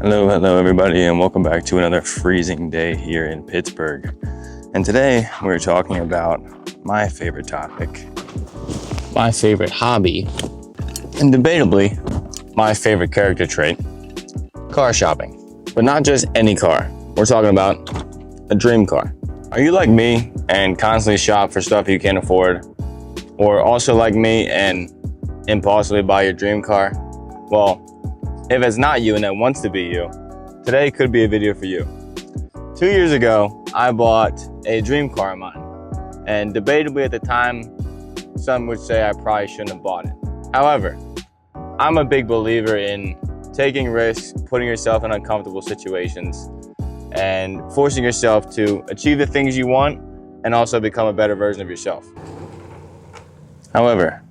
Hello everybody, and welcome back to another freezing day here in Pittsburgh. And today we're talking about my favorite topic, my favorite hobby, and debatably my favorite character trait, car shopping. But not just any car, we're talking about a dream car. Are you like me and constantly shop for stuff you can't afford? Or also like me and impulsively buy your dream car? Well, if it's not you and it wants to be you, today could be a video for you. 2 years ago, I bought a dream car of mine. And debatably at the time, some would say I probably shouldn't have bought it. However, I'm a big believer in taking risks, putting yourself in uncomfortable situations, and forcing yourself to achieve the things you want and also become a better version of yourself. However,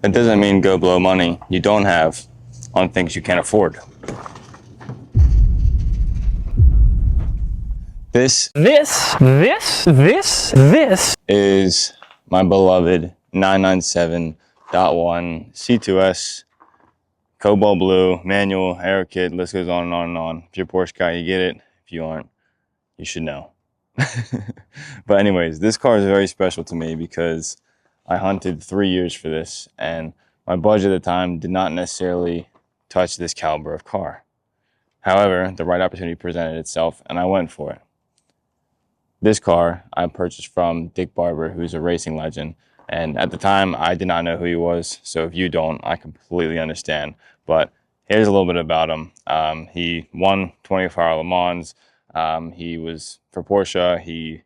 that doesn't mean go blow money you don't have on things you can't afford. This is my beloved 997.1 C2S Cobalt Blue manual aero kit. List goes on and on and on. If you're a Porsche guy, you get it. If you aren't, you should know. But anyways, this car is very special to me because I hunted 3 years for this, and my budget at the time did not necessarily touch this caliber of car. However, the right opportunity presented itself, and I went for it. This car I purchased from Dick Barber, who's a racing legend, and at the time I did not know who he was, so if you don't, I completely understand. But here's a little bit about him. He won 24-hour Le Mans. He was for Porsche.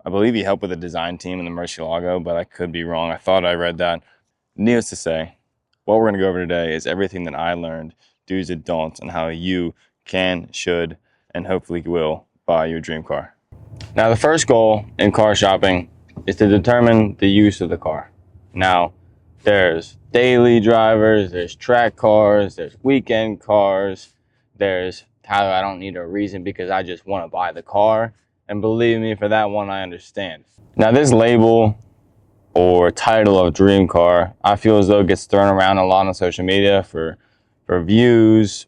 I believe he helped with the design team in the Murcielago, but I could be wrong. I thought I read that. Needless to say, what we're going to go over today is everything that I learned, do's and don'ts, and how you can, should, and hopefully will buy your dream car. Now, the first goal in car shopping is to determine the use of the car. Now, there's daily drivers, there's track cars, there's weekend cars, there's Tyler, I don't need a reason because I just want to buy the car. And believe me, for that one, I understand. Now, this label or title of dream car, I feel as though it gets thrown around a lot on social media for views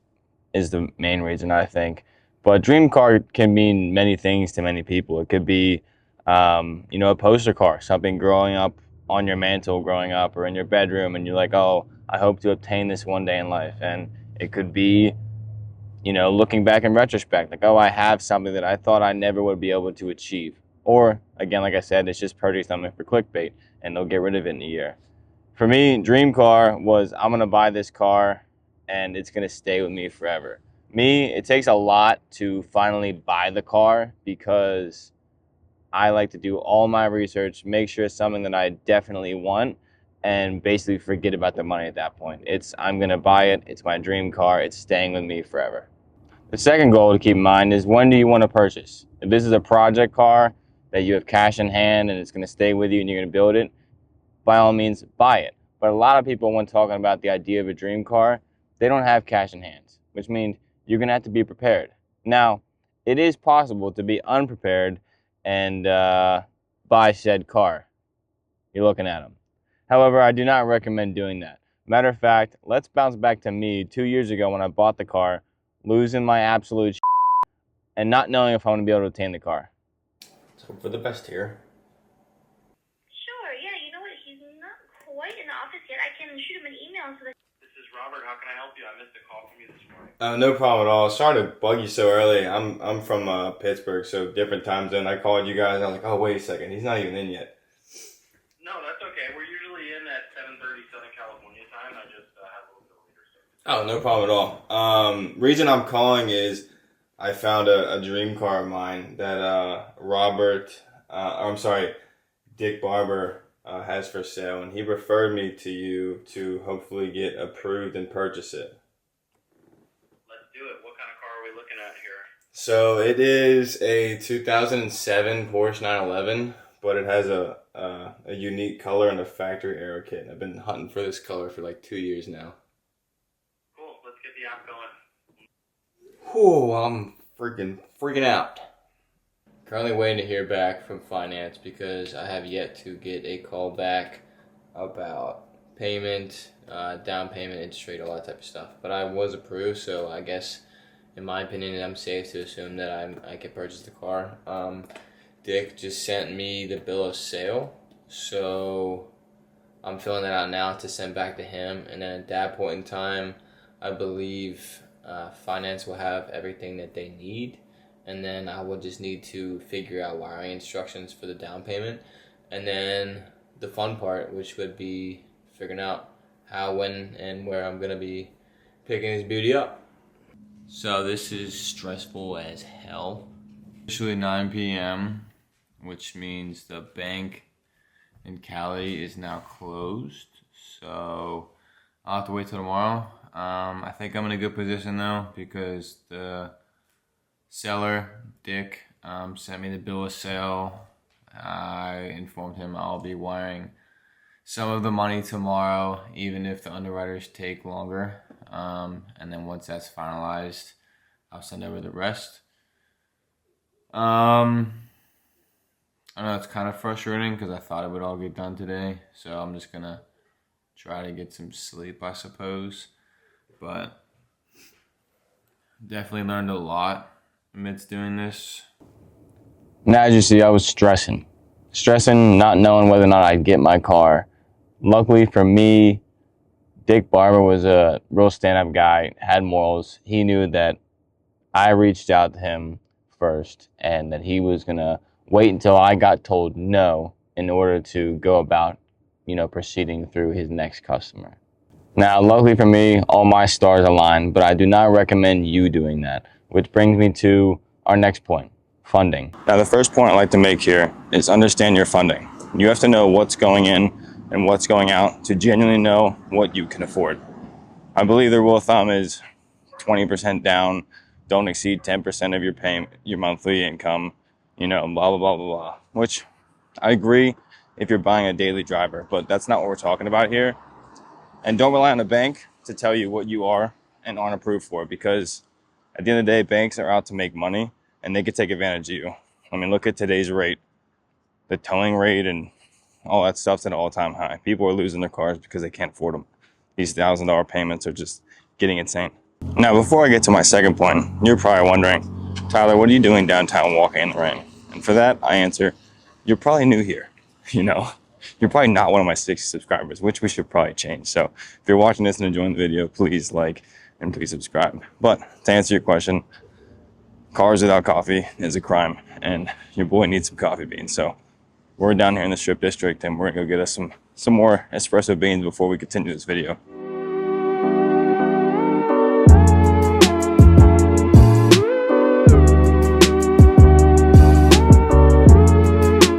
is the main reason, I think. But dream car can mean many things to many people. It could be, a poster car, something growing up on your mantle growing up or in your bedroom, and you're like, oh, I hope to obtain this one day in life. And it could be, looking back in retrospect, like, oh, I have something that I thought I never would be able to achieve. Or, again, like I said, it's just purchasing something for clickbait, and they'll get rid of it in a year. For me, dream car was, I'm going to buy this car, and it's going to stay with me forever. Me, it takes a lot to finally buy the car because I like to do all my research, make sure it's something that I definitely want, and basically forget about the money at that point. I'm going to buy it. It's my dream car. It's staying with me forever. The second goal to keep in mind is, when do you want to purchase? If this is a project car that you have cash in hand and it's going to stay with you and you're going to build it, by all means, buy it. But a lot of people, when talking about the idea of a dream car, they don't have cash in hand, which means you're going to have to be prepared. Now, it is possible to be unprepared and buy said car. You're looking at them. However, I do not recommend doing that. Matter of fact, let's bounce back to me 2 years ago when I bought the car, losing my absolute and not knowing if I'm going to be able to obtain the car. Let's hope for the best here. Sure, yeah, you know what? He's not quite in the office yet. I can shoot him an email so that... This is Robert. How can I help you? I missed a call from you this morning. No problem at all. Sorry to bug you so early. I'm from Pittsburgh, so different time zone. I called you guys, and I was like, oh, wait a second. He's not even in yet. No, that's okay. We're usually in at 7:30 Southern California time. I just have a little bit later. Oh, no problem at all. Reason I'm calling is I found a dream car of mine that Dick Barber has for sale, and he referred me to you to hopefully get approved and purchase it. Let's do it. What kind of car are we looking at here? So it is a 2007 Porsche 911, but it has a unique color and a factory aero kit. I've been hunting for this color for like 2 years now. Cool. Let's get the app going. Whew, I'm freaking out. Currently waiting to hear back from finance because I have yet to get a call back about payment, down payment, interest rate, all that type of stuff. But I was approved, so I guess in my opinion, I'm safe to assume that I can purchase the car. Dick just sent me the bill of sale, so I'm filling that out now to send back to him, and then at that point in time, I believe finance will have everything that they need, and then I will just need to figure out wiring instructions for the down payment, and then the fun part, which would be figuring out how, when, and where I'm gonna be picking this beauty up. So this is stressful as hell. Officially 9 p.m., which means the bank in Cali is now closed. So I'll have to wait till tomorrow. I think I'm in a good position though, because the seller, Dick, sent me the bill of sale. I informed him I'll be wiring some of the money tomorrow, even if the underwriters take longer. And then once that's finalized, I'll send over the rest. I know it's kind of frustrating because I thought it would all get done today. So I'm just gonna try to get some sleep, I suppose. But definitely learned a lot amidst doing this. Now, as you see, I was stressing, not knowing whether or not I'd get my car. Luckily for me, Dick Barber was a real stand-up guy, had morals. He knew that I reached out to him first and that he was going to wait until I got told no in order to go about, proceeding through his next customer. Now, luckily for me, all my stars aligned, but I do not recommend you doing that, which brings me to our next point, funding. Now, the first point I'd like to make here is understand your funding. You have to know what's going in and what's going out to genuinely know what you can afford. I believe the rule of thumb is 20% down, don't exceed 10% of your monthly income, blah, blah, blah, blah, blah, which I agree if you're buying a daily driver, but that's not what we're talking about here. And don't rely on a bank to tell you what you are and aren't approved for, because at the end of the day, banks are out to make money and they could take advantage of you. I mean, look at today's rate, the towing rate and all that stuff's at an all-time high. People are losing their cars because they can't afford them. These $1,000 payments are just getting insane. Now, before I get to my second point, you're probably wondering, Tyler, what are you doing downtown walking in the rain? And for that, I answer, you're probably new here. You're probably not one of my 60 subscribers, which we should probably change. So if you're watching this and enjoying the video, please like and please subscribe. But to answer your question, cars without coffee is a crime, and your boy needs some coffee beans. So we're down here in the Strip District, and we're gonna go get us some more espresso beans before we continue this video.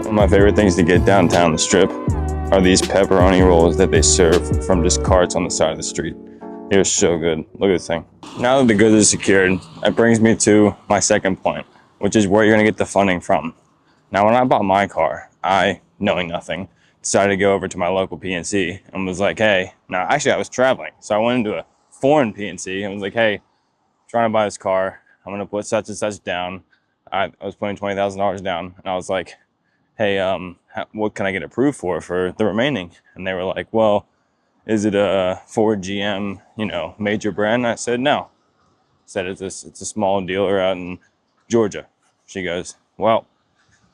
One of my favorite things to get downtown the Strip are these pepperoni rolls that they serve from just carts on the side of the street. They're so good. Look at this thing. Now that the goods are secured, that brings me to my second point, which is where you're gonna get the funding from. Now, when I bought my car, I, knowing nothing, decided to go over to my local PNC and was like, hey, now actually I was traveling. So I went into a foreign PNC and was like, hey, trying to buy this car. I'm gonna put such and such down. I was putting $20,000 down, and I was like, hey, what can I get approved for the remaining? And they were like, well, is it a Ford GM, major brand? And I said, no. I said, it's a small dealer out in Georgia. She goes, well,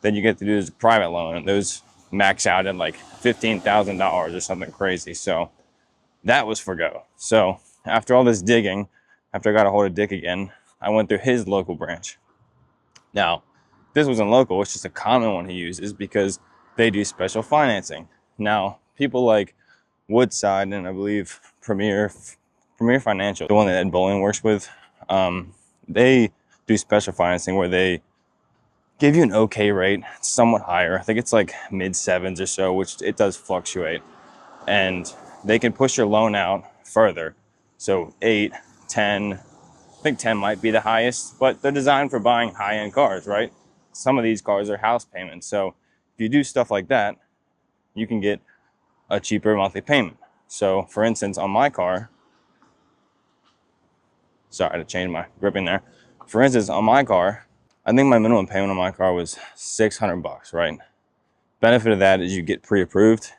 then you get to do this private loan, and those max out at like $15,000 or something crazy. So that was for go. So after all this digging, after I got a hold of Dick again, I went through his local branch. Now, this wasn't local, it's just a common one he uses because they do special financing. Now, people like Woodside and I believe Premier Financial, the one that Ed Bowling works with, they do special financing where they give you an okay rate, somewhat higher. I think it's like mid sevens or so, which it does fluctuate. And they can push your loan out further. So 8, 10, I think 10 might be the highest, but they're designed for buying high-end cars, right? Some of these cars are house payments. So if you do stuff like that, you can get a cheaper monthly payment. So for instance, on my car, sorry, I had to change my gripping there. For instance, on my car, I think my minimum payment on my car was $600, right? Benefit of that is you get pre-approved,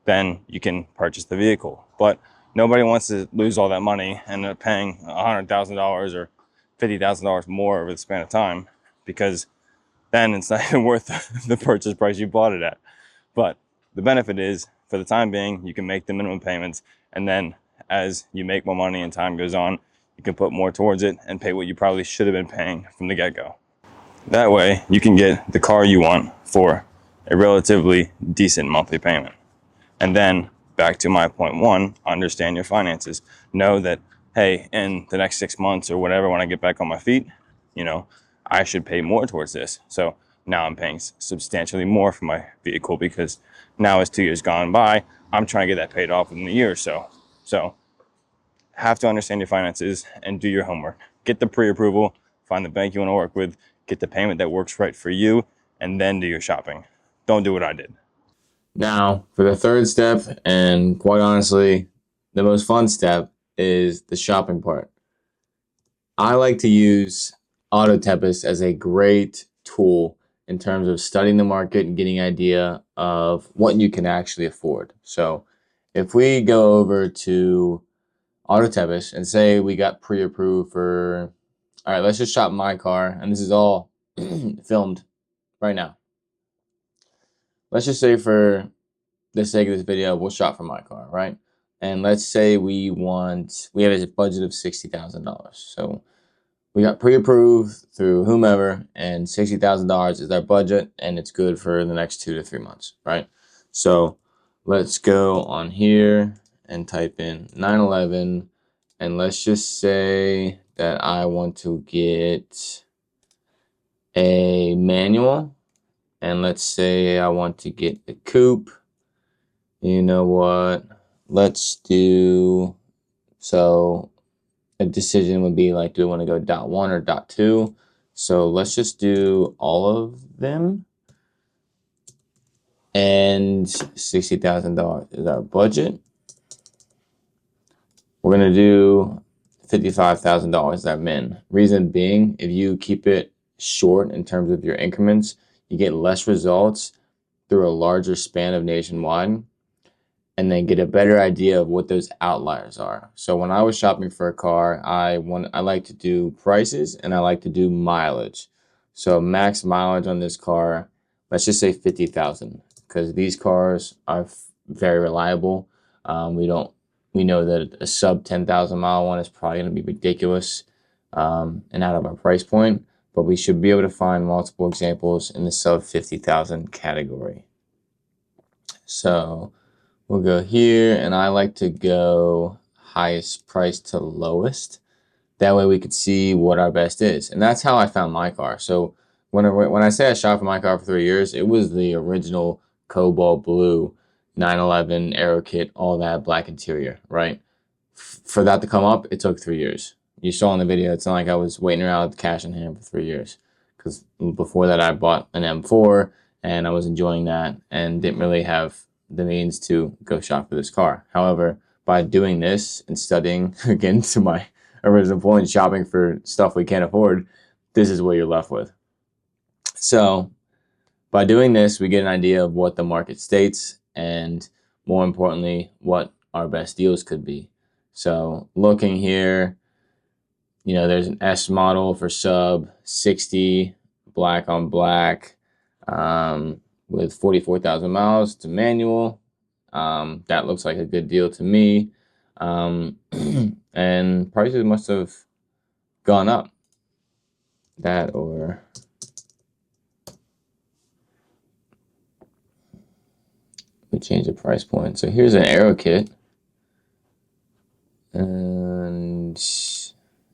then you can purchase the vehicle. But nobody wants to lose all that money and end up paying $100,000 or $50,000 more over the span of time, because then it's not even worth the purchase price you bought it at. But the benefit is, for the time being, you can make the minimum payments, and then as you make more money and time goes on, you can put more towards it and pay what you probably should have been paying from the get-go. That way, you can get the car you want for a relatively decent monthly payment. And then, back to my point one, understand your finances. Know that, hey, in the next 6 months or whatever, when I get back on my feet, I should pay more towards this. So now I'm paying substantially more for my vehicle, because now as 2 years gone by, I'm trying to get that paid off within a year or so. So have to understand your finances and do your homework. Get the pre-approval, find the bank you want to work with, get the payment that works right for you, and then do your shopping. Don't do what I did. Now, for the third step, and quite honestly, the most fun step, is the shopping part. I like to use Auto Tempest as a great tool in terms of studying the market and getting an idea of what you can actually afford. So if we go over to Auto Tempest and say we got pre-approved for, all right, let's just shop my car, and this is all filmed right now. Let's just say, for the sake of this video, we'll shop for my car, right? And let's say we have a budget of $60,000. So we got pre-approved through whomever, and $60,000 is our budget, and it's good for the next 2 to 3 months, right? So let's go on here and type in 911, and let's just say that I want to get a manual, and let's say I want to get a coupe. You know what? Let's do, so a decision would be like, do I want to go dot 1 or dot 2? So let's just do all of them. And $60,000 is our budget. We're going to do $55,000 as our min. Reason being, if you keep it short in terms of your increments, you get less results through a larger span of nationwide, and then get a better idea of what those outliers are. So when I was shopping for a car, I like to do prices, and I like to do mileage. So max mileage on this car, let's just say 50,000, because these cars are very reliable. We know that a sub 10,000 mile one is probably going to be ridiculous and out of our price point, but we should be able to find multiple examples in the sub 50,000 category. So we'll go here, and I like to go highest price to lowest. That way we could see what our best is. And that's how I found my car. So when I say I shopped for my car for 3 years, it was the original cobalt blue 911 aero kit, all that black interior, right? For that to come up, it took 3 years. You saw in the video, it's not like I was waiting around with cash in hand for 3 years. Because before that, I bought an M4, and I was enjoying that and didn't really have the means to go shop for this car. However, by doing this and studying, again, to my original point, shopping for stuff we can't afford, this is what you're left with. So by doing this, we get an idea of what the market states, and more importantly, what our best deals could be. So looking here, there's an S model for sub 60, black on black, with 44,000 miles to manual. That looks like a good deal to me. And prices must have gone up. That, or we change the price point. So here's an aero kit, and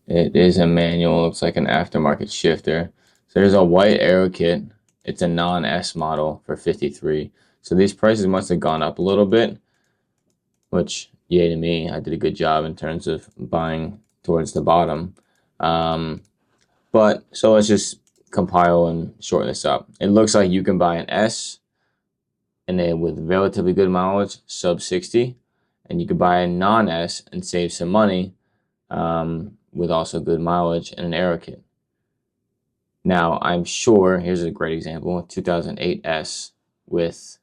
it is a manual. Looks like an aftermarket shifter. So there's a white aero kit. It's a non-S model for 53. So these prices must have gone up a little bit, which, yay to me. I did a good job in terms of buying towards the bottom. But so let's just compile and shorten this up. It looks like you can buy an S, and then with relatively good mileage, sub 60, and you could buy a non-S and save some money with also good mileage and an aero kit. Now, I'm sure, here's a great example, 2008 S with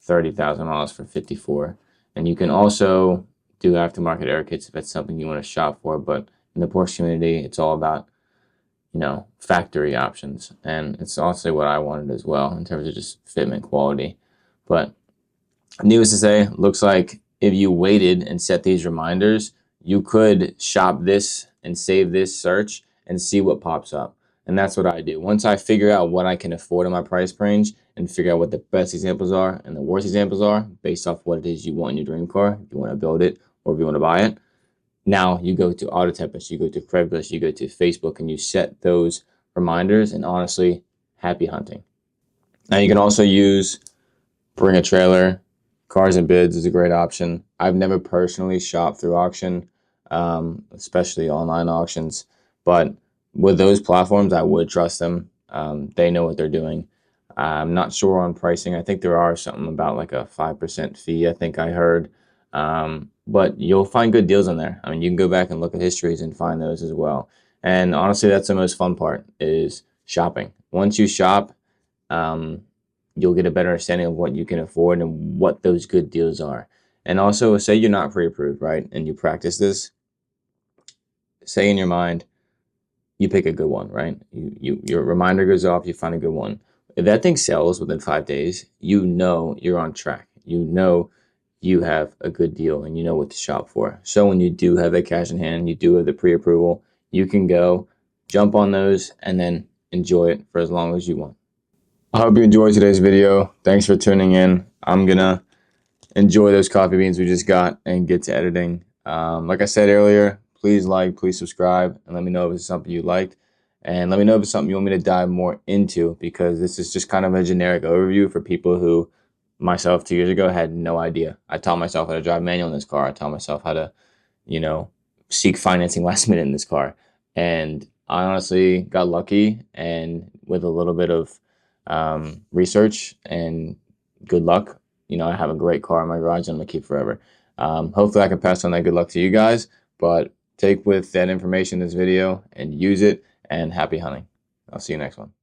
30,000 miles for 54. And you can also do aftermarket aero kits if that's something you want to shop for, but in the Porsche community, it's all about factory options. And it's also what I wanted as well in terms of just fitment quality. But needless to say, looks like if you waited and set these reminders, you could shop this and save this search and see what pops up. And that's what I do. Once I figure out what I can afford in my price range and figure out what the best examples are and the worst examples are based off what it is you want in your dream car, if you want to build it or if you want to buy it, now you go to Auto Tempest, you go to Craigslist, you go to Facebook, and you set those reminders. And honestly, happy hunting. Now you can also use Bring a Trailer. Cars and Bids is a great option. I've never personally shopped through auction, especially online auctions, but with those platforms, I would trust them. They know what they're doing. I'm not sure on pricing. I think there are something about like a 5% fee, I think I heard. But you'll find good deals in there. I mean, you can go back and look at histories and find those as well. And honestly, that's the most fun part is shopping. Once you shop, you'll get a better understanding of what you can afford and what those good deals are. And also, say you're not pre-approved, right? And you practice this. Say in your mind, you pick a good one, right? Your reminder goes off, you find a good one. If that thing sells within 5 days, you know you're on track. You know you have a good deal and you know what to shop for. So when you do have that cash in hand, you do have the pre-approval, you can go jump on those and then enjoy it for as long as you want. I hope you enjoyed today's video. Thanks for tuning in. I'm gonna enjoy those coffee beans we just got and get to editing. Like I said earlier, please like, please subscribe, and let me know if it's something you liked. And let me know if it's something you want me to dive more into, because this is just kind of a generic overview for people who, myself 2 years ago, had no idea. I taught myself how to drive manual in this car. I taught myself how to, seek financing last minute in this car. And I honestly got lucky, and with a little bit of research and good luck, I have a great car in my garage and I'm gonna keep forever. Hopefully I can pass on that good luck to you guys, but take with that information in this video and use it, and happy hunting. I'll see you next one.